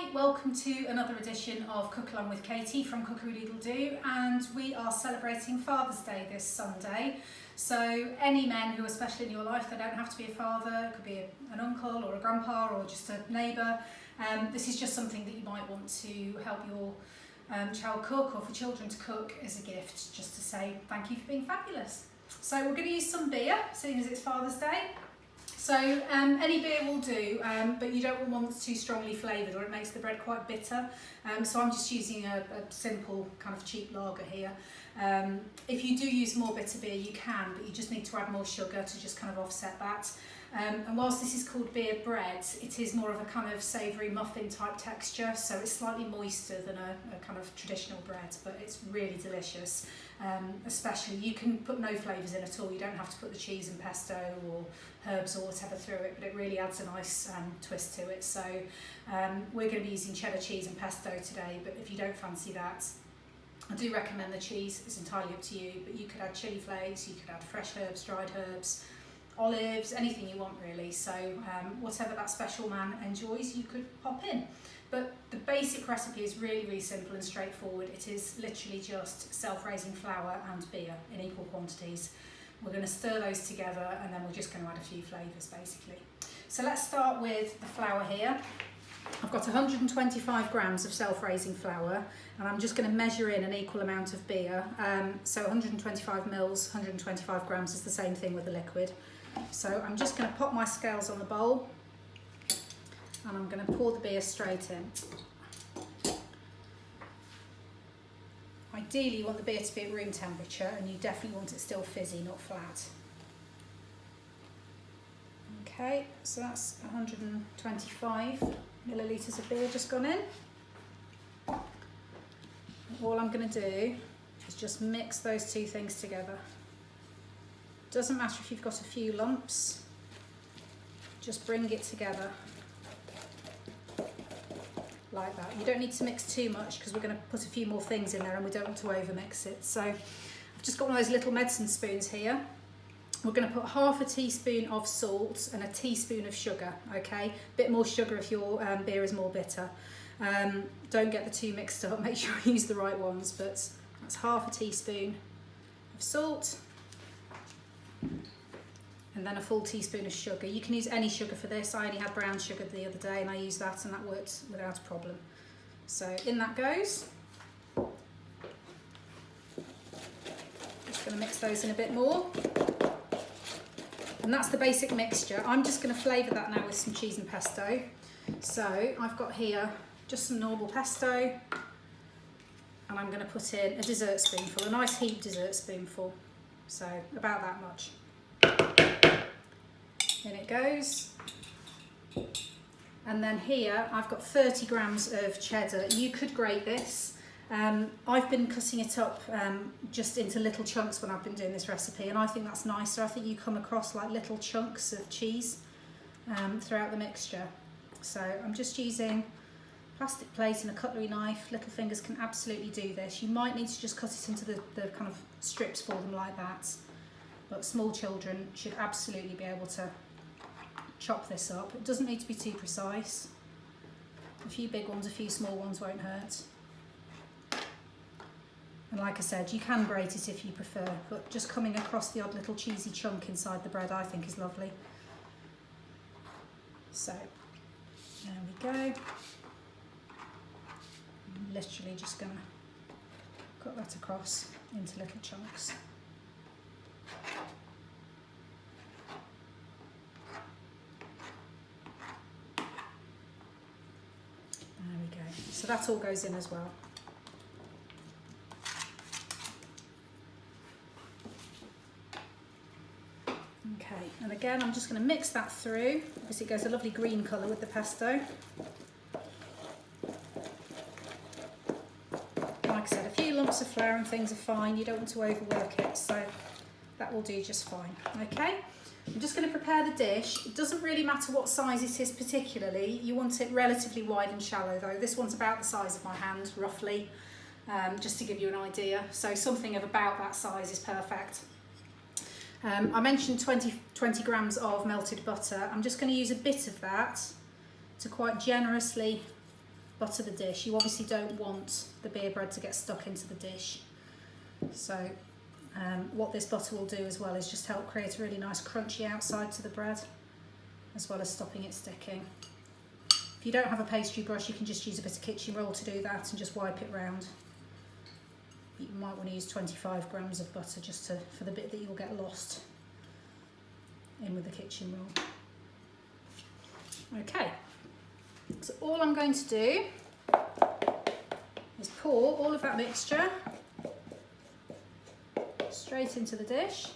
Hi, welcome to another edition of Cookalong with Katie from Cookery Doodle Doo, and we are celebrating Father's Day this Sunday. So any men who are special in your life, they don't have to be a father, it could be an uncle or a grandpa or just a neighbour. This is just something that you might want to help your child cook, or for children to cook as a gift, just to say thank you for being fabulous. So we're going to use some beer, seeing as it's Father's Day. So any beer will do, but you don't want one that's too strongly flavoured or it makes the bread quite bitter. So I'm just using a simple kind of cheap lager here. If you do use more bitter beer, you can, but you just need to add more sugar to just kind of offset that. And whilst this is called beer bread, it is more of a kind of savoury muffin type texture, so it's slightly moister than a kind of traditional bread, but it's really delicious. Especially, you can put no flavours in at all, you don't have to put the cheese and pesto or herbs or whatever through it, but it really adds a nice twist to it. So we're going to be using cheddar cheese and pesto today, but if you don't fancy that, I do recommend the cheese. It's entirely up to you, but you could add chilli flakes, you could add fresh herbs, dried herbs, olives, anything you want really. So whatever that special man enjoys, you could pop in. But the basic recipe is really, really simple and straightforward. It is literally just self-raising flour and beer in equal quantities. We're going to stir those together and then we're just going to add a few flavours basically. So let's start with the flour here. I've got 125 grams of self-raising flour, and I'm just going to measure in an equal amount of beer. So 125 mils, 125 grams is the same thing with the liquid. So I'm just going to pop my scales on the bowl and I'm going to pour the beer straight in. Ideally you want the beer to be at room temperature, and you definitely want it still fizzy, not flat. Okay, so that's 125 millilitres of beer just gone in. All I'm going to do is just mix those two things together. Doesn't matter if you've got a few lumps, just bring it together like that. You don't need to mix too much because we're going to put a few more things in there and we don't want to over mix it. So I've just got one of those little medicine spoons here. We're going to put half a teaspoon of salt and a teaspoon of sugar, okay? A bit more sugar if your beer is more bitter. Don't get the two mixed up, make sure you use the right ones, but that's half a teaspoon of salt and then a full teaspoon of sugar. You can use any sugar for this. I only had brown sugar the other day and I used that and that worked without a problem. So in that goes. Just going to mix those in a bit more. And that's the basic mixture. I'm just going to flavour that now with some cheese and pesto. So I've got here just some normal pesto, and I'm going to put in a dessert spoonful, a nice heaped dessert spoonful. So about that much. In it goes. And then here I've got 30 grams of cheddar. You could grate this. I've been cutting it up just into little chunks when I've been doing this recipe, and I think that's nicer. I think you come across like little chunks of cheese throughout the mixture. So I'm just using a plastic plate and a cutlery knife. Little fingers can absolutely do this. You might need to just cut it into the kind of strips for them like that, but small children should absolutely be able to chop this up. It doesn't need to be too precise. A few big ones, a few small ones won't hurt. And like I said, you can grate it if you prefer, but just coming across the odd little cheesy chunk inside the bread I think is lovely. So, there we go. I'm literally just going to cut that across into little chunks. There we go. So that all goes in as well. Okay, and again I'm just going to mix that through because it goes a lovely green colour with the pesto. Like I said, a few lumps of flour and things are fine, you don't want to overwork it, so that will do just fine. Okay, I'm just going to prepare the dish. It doesn't really matter what size it is particularly, you want it relatively wide and shallow though. This one's about the size of my hand roughly, just to give you an idea, so something of about that size is perfect. I mentioned 20 grams of melted butter. I'm just going to use a bit of that to quite generously butter the dish. You obviously don't want the beer bread to get stuck into the dish. So what this butter will do as well is just help create a really nice crunchy outside to the bread, as well as stopping it sticking. If you don't have a pastry brush, you can just use a bit of kitchen roll to do that and just wipe it round. You might want to use 25 grams of butter just for the bit that you'll get lost in with the kitchen roll. Okay, so all I'm going to do is pour all of that mixture straight into the dish.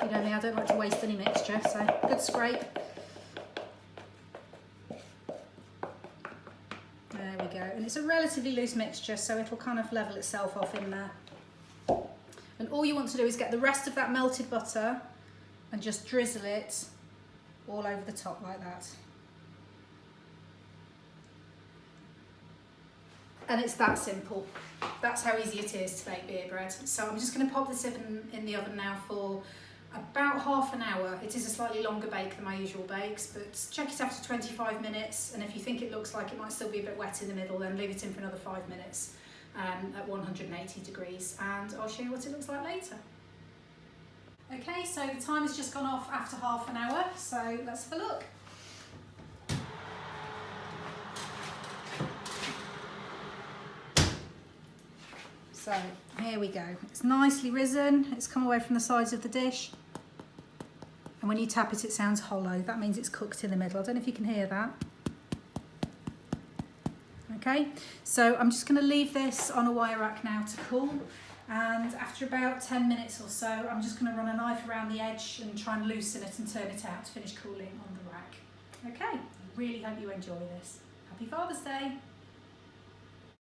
You know me, I don't like to waste any mixture, so good scrape. There we go, and it's a relatively loose mixture, so it'll kind of level itself off in there. And all you want to do is get the rest of that melted butter and just drizzle it all over the top like that. And it's that simple. That's how easy it is to make beer bread. So I'm just going to pop this in the oven now for about half an hour. It is a slightly longer bake than my usual bakes, but check it after 25 minutes, and if you think it looks like it might still be a bit wet in the middle, then leave it in for another 5 minutes at 180 degrees, and I'll show you what it looks like later. Okay, so the time has just gone off after half an hour, so let's have a look. So here we go. It's nicely risen, it's come away from the sides of the dish, and when you tap it, it sounds hollow. That means it's cooked in the middle. I don't know if you can hear that. Okay, so I'm just going to leave this on a wire rack now to cool, and after about 10 minutes or so, I'm just going to run a knife around the edge and try and loosen it and turn it out to finish cooling on the rack. Okay, really hope you enjoy this. Happy Father's Day!